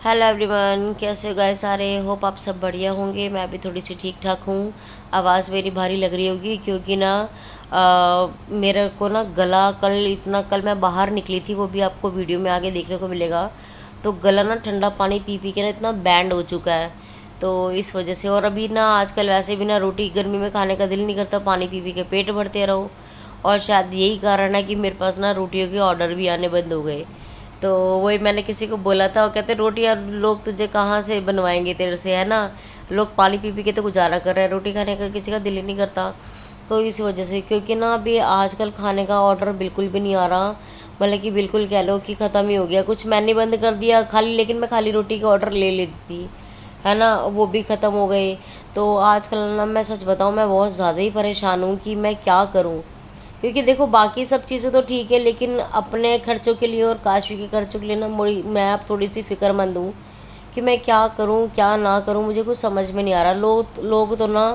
Hello everyone, कैसे हो guys सारे। होप आप सब बढ़िया होंगे। मैं भी थोड़ी सी ठीक ठाक हूँ। आवाज़ मेरी भारी लग रही होगी क्योंकि ना मेरे को ना गला कल मैं बाहर निकली थी, वो भी आपको वीडियो में आगे देखने को मिलेगा। तो गला ना ठंडा पानी पी पी के ना इतना बैंड हो चुका है। तो इस वजह से, और अभी ना आजकल वैसे भी ना रोटी गर्मी में खाने का दिल नहीं करता, पानी पी पी के पेट भरते रहो। और शायद यही कारण है कि मेरे पास ना रोटियों के ऑर्डर भी आने बंद हो गए। तो वही मैंने किसी को बोला था, वो कहते रोटी यार लोग तुझे कहाँ से बनवाएंगे तेरे से, है ना। लोग पानी पी पी के तो गुजारा कर रहे हैं, रोटी खाने का किसी का दिल ही नहीं करता। तो इस वजह से, क्योंकि ना अभी आजकल खाने का ऑर्डर बिल्कुल भी नहीं आ रहा। मतलब कि बिल्कुल कह लो कि ख़त्म ही हो गया। कुछ मैंने बंद कर दिया खाली, लेकिन मैं खाली रोटी के ऑर्डर ले लेती थी, है ना, वो भी ख़त्म हो गए। तो आजकल ना मैं सच बताऊँ, मैं बहुत ज़्यादा ही परेशान हूँ कि मैं क्या करूँ। क्योंकि देखो बाकी सब चीज़ें तो ठीक है, लेकिन अपने खर्चों के लिए और काशवी के खर्चों के लिए ना मैं अब थोड़ी सी फिक्रमंद हूँ कि मैं क्या करूँ क्या ना करूँ। मुझे कुछ समझ में नहीं आ रहा। लोग तो ना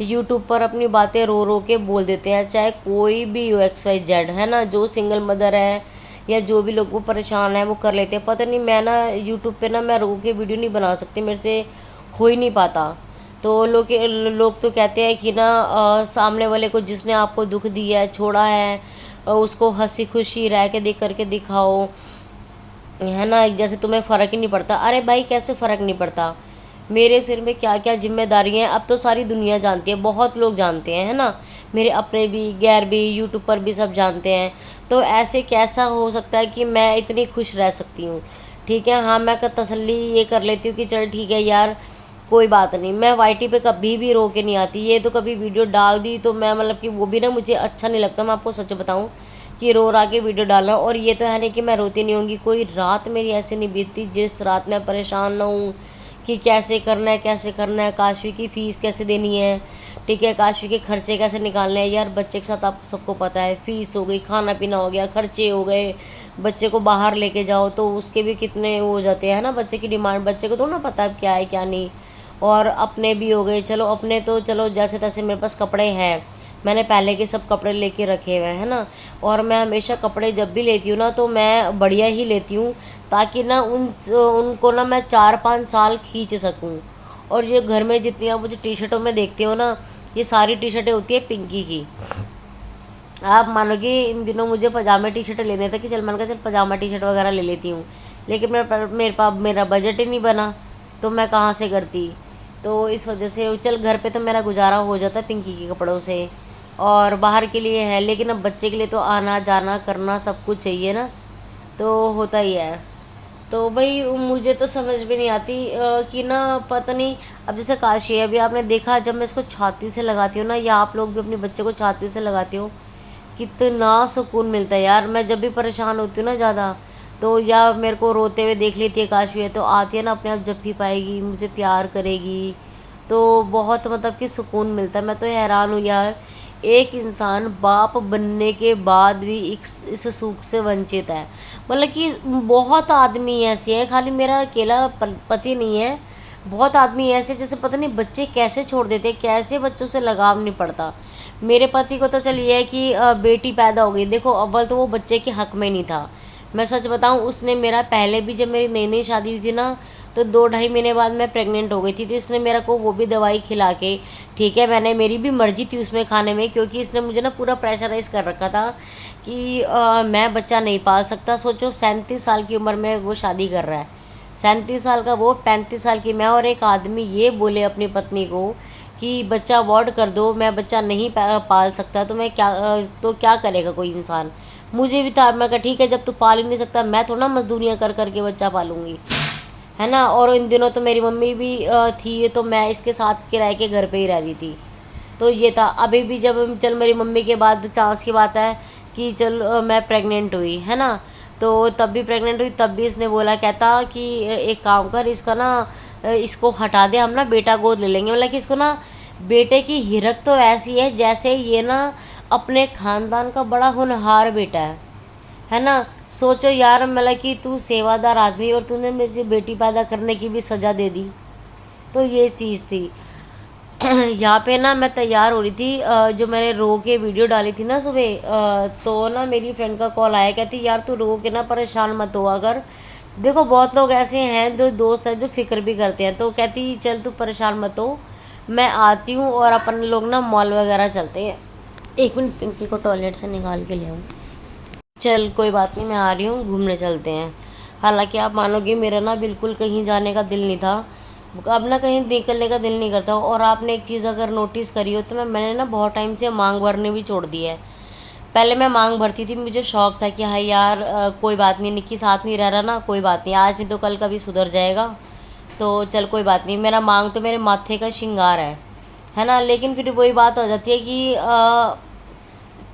यूट्यूब पर अपनी बातें रो रो के बोल देते हैं, चाहे कोई भी हो, XYZ, है ना, जो सिंगल मदर है या जो भी लोग वो परेशान है वो कर लेते हैं। पता नहीं, मैं ना यूट्यूब पे ना मैं रो के वीडियो नहीं बना सकती, मेरे से हो ही नहीं पाता। तो लोग तो कहते हैं कि ना सामने वाले को, जिसने आपको दुख दिया है, छोड़ा है, उसको हंसी खुशी रह के देख करके दिखाओ, है ना, जैसे तुम्हें फ़र्क ही नहीं पड़ता। अरे भाई, कैसे फ़र्क नहीं पड़ता। मेरे सिर में क्या क्या जिम्मेदारियां हैं, अब तो सारी दुनिया जानती है, बहुत लोग जानते हैं, है ना। मेरे अपने भी गैर भी, यूट्यूब पर भी सब जानते हैं। तो ऐसे कैसा हो सकता है कि मैं इतनी खुश रह सकती हूँ। ठीक है, हाँ, मैं तसल्ली ये कर लेती हूँ कि चल ठीक है यार, कोई बात नहीं। मैं वाईटी पे कभी भी रो के नहीं आती। ये तो कभी वीडियो डाल दी तो मैं, मतलब कि वो भी ना मुझे अच्छा नहीं लगता, मैं आपको सच बताऊँ, कि रो रा के वीडियो डालना। और ये तो है नहीं कि मैं रोती नहीं होंगी, कोई रात मेरी ऐसे नहीं बीतती जिस रात मैं परेशान ना हूँ कि कैसे करना है कैसे करना है, काशवी की फ़ीस कैसे देनी है, ठीक है, काशवी के खर्चे कैसे निकालने हैं। यार बच्चे के साथ आप सबको पता है, फ़ीस हो गई, खाना पीना हो गया, खर्चे हो गए, बच्चे को बाहर लेके जाओ तो उसके भी कितने हो जाते हैं ना, बच्चे की डिमांड, बच्चे को तो ना पता है क्या है क्या नहीं। और अपने भी हो गए। चलो अपने तो चलो जैसे तैसे मेरे पास कपड़े हैं, मैंने पहले के सब कपड़े लेके रखे हुए हैं ना। और मैं हमेशा कपड़े जब भी लेती हूँ ना तो मैं बढ़िया ही लेती हूँ, ताकि ना उनको ना मैं 4-5 साल खींच सकूँ। और ये घर में जितनी आप मुझे टी शर्टों में देखती हो ना, ये सारी टी शर्टें होती है पिंकी की। आप मानोगे, इन दिनों मुझे पजामे टी शर्ट लेने थे कि चल, मैंने कहा चल पजामा टी शर्ट वगैरह ले लेती हूँ, लेकिन मेरे पास मेरा बजट ही नहीं बना, तो मैं कहाँ से करती। तो इस वजह से चल घर पे तो मेरा गुजारा हो जाता पिंकी के कपड़ों से, और बाहर के लिए है, लेकिन अब बच्चे के लिए तो आना जाना करना सब कुछ चाहिए ना, तो होता ही है। तो भाई मुझे तो समझ में नहीं आती कि ना, पता नहीं। अब जैसे काशी है, अभी आपने देखा जब मैं इसको छाती से लगाती हूँ ना, या आप लोग भी अपने बच्चे को छाती से लगाते हो, कितना सुकून मिलता है यार। मैं जब भी परेशान होती हूँ ना ज़्यादा, तो या मेरे को रोते हुए देख लेती है काशवी है, तो आती है ना अपने आप जब भी पाएगी मुझे प्यार करेगी, तो बहुत मतलब कि सुकून मिलता है। मैं तो हैरान हूँ यार, एक इंसान बाप बनने के बाद भी इस सुख से वंचित है। मतलब कि बहुत आदमी ऐसे हैं, खाली मेरा अकेला पति नहीं है, बहुत आदमी ऐसे, जैसे पता नहीं बच्चे कैसे छोड़ देते हैं, कैसे बच्चों से लगाव नहीं पड़ता। मेरे पति को तो चलिए है कि बेटी पैदा हो गई, देखो अव्वल तो वो बच्चे के हक में नहीं था। मैं सच बताऊं, उसने मेरा पहले भी, जब मेरी नई नई शादी हुई थी ना, तो 2-2.5 महीने बाद मैं प्रेग्नेंट हो गई थी, तो इसने मेरा को वो भी दवाई खिला के, ठीक है, मैंने, मेरी भी मर्जी थी उसमें खाने में, क्योंकि इसने मुझे ना पूरा प्रेशराइज कर रखा था कि मैं बच्चा नहीं पाल सकता। सोचो 37 साल की उम्र में वो शादी कर रहा है, 37 साल का वो, 35 साल की मैं, और एक आदमी ये बोले अपनी पत्नी को कि बच्चा अवॉर्ड कर दो, मैं बच्चा नहीं पाल सकता, तो मैं क्या, तो क्या करेगा कोई इंसान। मुझे भी था, मैं कहा ठीक है, जब तू पाल ही नहीं सकता, मैं थोड़ा मजदूरियाँ कर करके बच्चा पालूंगी, है ना। और इन दिनों तो मेरी मम्मी भी थी, तो मैं इसके साथ किराए के घर पे ही रह रही थी। तो ये था। अभी भी जब चल मेरी मम्मी के बाद चांस की बात है कि चल मैं प्रेग्नेंट हुई, है ना, तो तब भी प्रेग्नेंट हुई, तब भी इसने बोला, कहता कि एक काम कर, इसका ना इसको हटा दे, हम ना बेटा गोद ले लेंगे। मतलब कि इसको ना बेटे की हिरक तो ऐसी है जैसे ये ना अपने ख़ानदान का बड़ा होनहार बेटा है ना। सोचो यार, मतलब कि तू सेवादार आदमी और तूने मुझे बेटी पैदा करने की भी सज़ा दे दी। तो ये चीज़ थी। यहाँ पे ना मैं तैयार हो रही थी, जो मैंने रो के वीडियो डाली थी ना सुबह, तो ना मेरी फ्रेंड का कॉल आया, कहती यार तू रो के ना परेशान मत हुआ कर, देखो बहुत लोग ऐसे हैं जो दोस्त हैं जो फ़िक्र भी करते हैं, तो कहती चल तू परेशान मत हो, मैं आती हूँ और अपन लोग ना मॉल वगैरह चलते हैं। एक मिनट पिंकी को टॉयलेट से निकाल के ले आऊँ। चल कोई बात नहीं, मैं आ रही हूँ, घूमने चलते हैं। हालांकि आप मानोगे मेरा ना बिल्कुल कहीं जाने का दिल नहीं था, अब ना कहीं निकलने का दिल नहीं करता। और आपने एक चीज़ अगर नोटिस करी हो तो मैंने ना बहुत टाइम से मांग भरने भी छोड़ दी है। पहले मैं मांग भरती थी, मुझे शौक था कि हाँ यार कोई बात नहीं, निक्की साथ नहीं रह रहा ना, कोई बात नहीं, आज नहीं तो कल कभी सुधर जाएगा, तो चल कोई बात नहीं। मेरा मांग तो मेरे माथे का श्रृंगार है ना। लेकिन फिर वही बात हो जाती है कि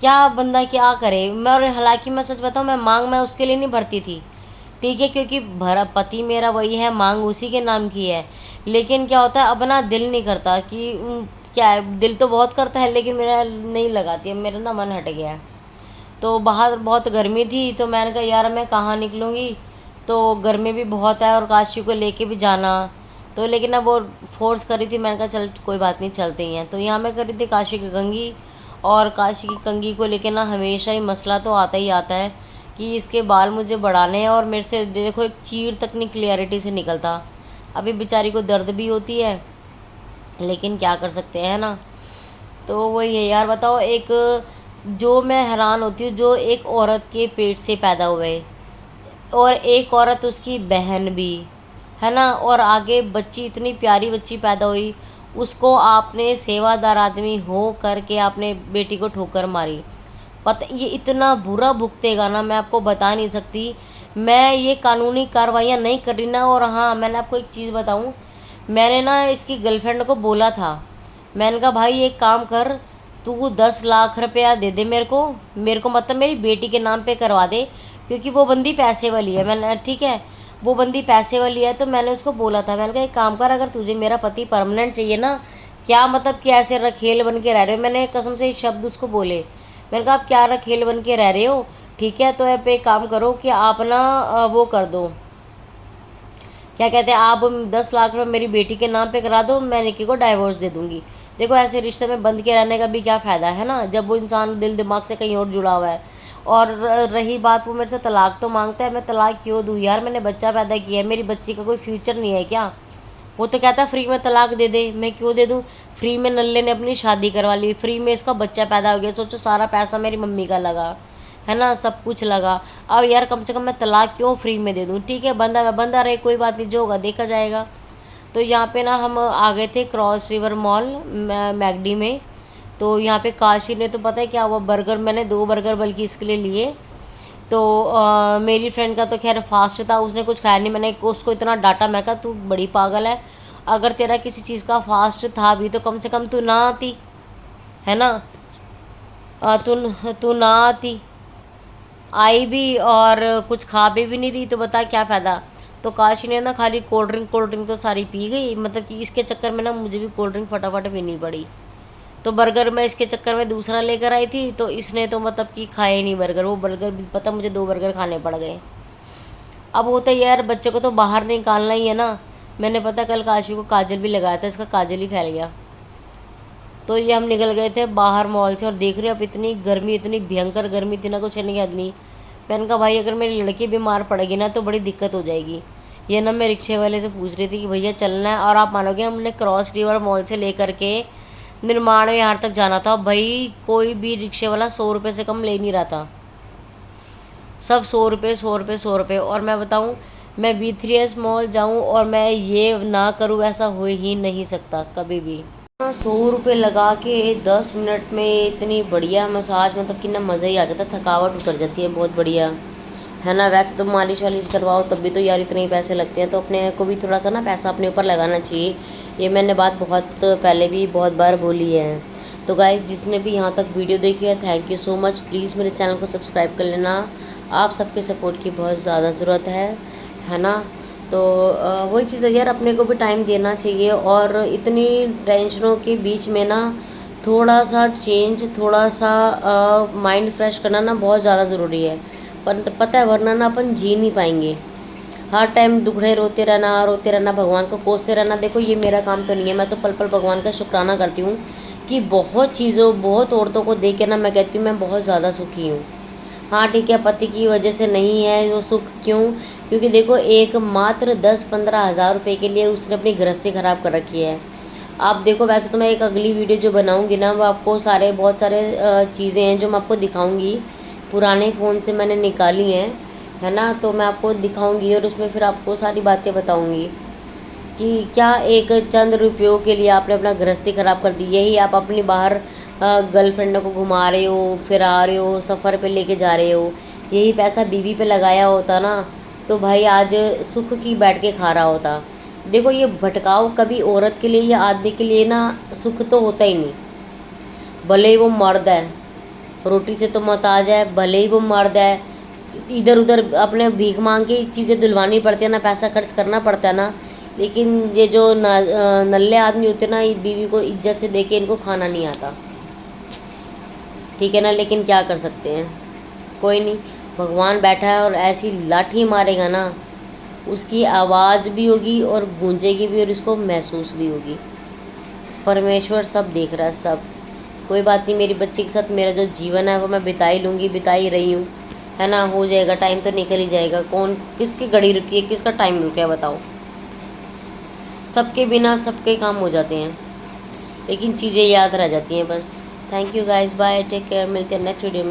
क्या बंदा क्या करे। मैं और हालांकि मैं सच बताऊँ, मैं उसके लिए नहीं भरती थी, ठीक है, क्योंकि भरा पति मेरा वही है, मांग उसी के नाम की है। लेकिन क्या होता है अब ना दिल नहीं करता कि क्या है, दिल तो बहुत करता है लेकिन मेरा नहीं लगाती है, मेरा ना मन हट गया है। तो बाहर बहुत गर्मी थी तो मैंने कहा यार मैं कहाँ निकलूँगी, तो गर्मी भी बहुत है और काशी को लेके भी जाना, तो लेकिन अब वो फोर्स करी थी, मैंने कहा चल कोई बात नहीं चलते ही हैं। तो यहाँ मैं करी थी काशी की कंघी, और काशी की कंघी को लेके ना हमेशा ही मसला तो आता ही आता है कि इसके बाल मुझे बढ़ाने हैं, और मेरे से देखो एक चीर तक नहीं क्लियरिटी से निकलता। अभी बेचारी को दर्द भी होती है लेकिन क्या कर सकते हैं ना। तो वही है यार, बताओ, एक जो मैं हैरान होती हूँ, जो एक औरत के पेट से पैदा हुए और एक औरत उसकी बहन भी, है ना, और आगे बच्ची, इतनी प्यारी बच्ची पैदा हुई, उसको आपने सेवादार आदमी हो करके आपने बेटी को ठोकर मारी। पता ये इतना बुरा भुगतेगा ना, मैं आपको बता नहीं सकती। मैं ये कानूनी कार्रवाइयाँ नहीं कर रही ना। और हाँ, मैंने आपको एक चीज़ बताऊँ, मैंने ना इसकी गर्लफ्रेंड को बोला था, मैंने कहा भाई एक काम कर, तू 10 लाख रुपया दे दे मेरे को मतलब मेरी बेटी के नाम पे करवा दे, क्योंकि वो बंदी पैसे वाली है। मैंने ठीक है, वो बंदी पैसे वाली है, तो मैंने उसको बोला था, मैंने कहा एक काम कर, अगर तुझे मेरा पति परमानेंट चाहिए ना, क्या मतलब कि ऐसे रखेल बन के रह रहे हो, मैंने कसम से शब्द उसको बोले, मैंने कहा आप क्या रखेल बन के रह रहे हो, ठीक है, तो आप एक काम करो कि आप ना वो कर दो, क्या कहते हैं, आप 10 लाख रुपये मेरी बेटी के नाम पे करा दो, मैं निक्की को डाइवोर्स दे दूंगी। देखो ऐसे रिश्ते में बंद के रहने का भी क्या फ़ायदा है ना, जब वो इंसान दिल दिमाग से कहीं और जुड़ा हुआ है। और रही बात, वो मेरे से तलाक तो मांगता है, मैं तलाक क्यों दूँ यार, मैंने बच्चा पैदा किया है, मेरी बच्ची का कोई फ्यूचर नहीं है क्या। वो तो कहता है फ्री में तलाक दे दे, मैं क्यों दे दूँ। फ्री में नल्ले ने अपनी शादी करवा ली, फ्री में इसका बच्चा पैदा हो गया, सोचो सारा पैसा मेरी मम्मी का लगा, है ना, सब कुछ लगा। अब यार कम से कम मैं तलाक क्यों फ्री में दे दूँ, ठीक है, बंदा बंदा रहे, कोई बात नहीं, जो होगा देखा जाएगा। तो यहाँ पे ना हम आ गए थे क्रॉस रिवर मॉल मैगडी में। तो यहाँ पे काशी ने तो पता है क्या हुआ, बर्गर, मैंने 2 बर्गर बल्कि इसके लिए लिए। तो मेरी फ्रेंड का तो खैर फास्ट था, उसने कुछ खाया नहीं, मैंने उसको इतना डांटा, मैं कहा तू बड़ी पागल है, अगर तेरा किसी चीज़ का फास्ट था भी तो कम से कम तू ना आती, है ना, तू तू ना आती, आई भी और कुछ खा भी नहीं रही, तो बता क्या फ़ायदा। तो काशी ने ना खाली कोल्ड ड्रिंक तो सारी पी गई, मतलब कि इसके चक्कर में ना मुझे भी कोल्ड ड्रिंक फटाफट पीनी पड़ी। तो बर्गर मैं इसके चक्कर में दूसरा लेकर आई थी, तो इसने तो मतलब कि खाया ही नहीं बर्गर, वो बर्गर भी पता मुझे 2 बर्गर खाने पड़ गए। अब होता है यार, बच्चे को तो बाहर निकालना ही है ना। मैंने पता कल काशी को काजल भी लगाया था, इसका काजल ही फैल गया। तो ये हम निकल गए थे बाहर मॉल से, और देख रहे हो अब इतनी गर्मी, इतनी भयंकर गर्मी थी ना, कुछ नहीं आदमी। मैंने कहा भाई अगर मेरी लड़की बीमार पड़ेगी ना तो बड़ी दिक्कत हो जाएगी। ये ना मैं रिक्शे वाले से पूछ रही थी कि भैया चलना है, और आप मानोगे हमने क्रॉस रिवर मॉल से लेकर के निर्माण विहार तक जाना था, भाई कोई भी रिक्शे वाला 100 रुपये से कम ले नहीं रहा था, सब 100 रुपये 100 रुपये 100 रुपये। और मैं बताऊँ, मैं V3S मॉल जाऊँ और मैं ये ना करूँ, ऐसा हो ही नहीं सकता कभी भी। 100 रुपये लगा के 10 मिनट में इतनी बढ़िया मसाज, मतलब कि ना मज़ा ही आ जाता, थकावट उतर जाती है, बहुत बढ़िया, है ना। वैसे तो मालिश वालिश करवाओ तब भी तो यार इतने ही पैसे लगते हैं, तो अपने को भी थोड़ा सा ना पैसा अपने ऊपर लगाना चाहिए। ये मैंने बात बहुत पहले भी बहुत बार बोली है। तो गाइस, जिसने भी यहाँ तक वीडियो देखी है, thank you so much. Please मेरे चैनल को सब्सक्राइब कर लेना, आप सबके सपोर्ट की बहुत ज़्यादा ज़रूरत है ना। तो वही चीज़ है यार, अपने को भी टाइम देना चाहिए, और इतनी टेंशनों के बीच में ना थोड़ा सा चेंज, थोड़ा सा माइंड फ्रेश करना ना बहुत ज़्यादा ज़रूरी है। पर पता है, वरना ना अपन जी नहीं पाएंगे। हर टाइम दुखड़े रोते रहना, भगवान को कोसते रहना, देखो ये मेरा काम तो नहीं है। मैं तो पल पल भगवान का शुक्राना करती हूँ कि बहुत चीज़ों, बहुत औरतों को देख के ना मैं कहती हूँ मैं बहुत ज़्यादा सुखी हूँ। हाँ ठीक है, पति की वजह से नहीं है वो सुख, क्यों? क्योंकि देखो एक मात्र 10-15 हज़ार रुपये के लिए उसने अपनी गृहस्थी ख़राब कर रखी है। आप देखो, वैसे तो मैं एक अगली वीडियो जो बनाऊंगी ना, वो आपको बहुत सारे चीज़ें हैं जो मैं आपको दिखाऊंगी, पुराने फ़ोन से मैंने निकाली हैं, है ना, तो मैं आपको दिखाऊंगी और उसमें फिर आपको सारी बातें बताऊंगी कि क्या एक चंद रुपयों के लिए आपने अपना गृहस्थी ख़राब कर दी। यही आप अपनी बाहर गर्लफ्रेंड को घुमा रहे हो, फिरा रहे हो, सफ़र पे लेके जा रहे हो, यही पैसा बीवी पे लगाया होता ना, तो भाई आज सुख की बैठ के खा रहा होता। देखो ये भटकाव कभी औरत के लिए या आदमी के लिए ना सुख तो होता ही नहीं, भले ही वो मर्द है, रोटी से तो मोहताज है, भले ही वो मर्द है, इधर उधर अपने भीख मांग के चीज़ें दिलवानी पड़ती है ना, पैसा खर्च करना पड़ता है ना, लेकिन ये जो नल्ले आदमी होते हैं ना, ये बीवी को इज्जत से देके इनको खाना नहीं आता, ठीक है ना। लेकिन क्या कर सकते हैं, कोई नहीं, भगवान बैठा है और ऐसी लाठी मारेगा ना, उसकी आवाज़ भी होगी और गूंजेगी भी और इसको महसूस भी होगी। परमेश्वर सब देख रहा है, सब। कोई बात नहीं, मेरी बच्ची के साथ मेरा जो जीवन है वो मैं बिता ही लूँगी, बिता ही रही हूँ, है ना। हो जाएगा, टाइम तो निकल ही जाएगा। कौन किसकी घड़ी रुकी है, किसका टाइम रुका है बताओ। सबके बिना सबके काम हो जाते हैं, लेकिन चीज़ें याद रह जाती हैं बस। Thank you guys, bye, take care, मिलते हैं नेक्स्ट वीडियो में।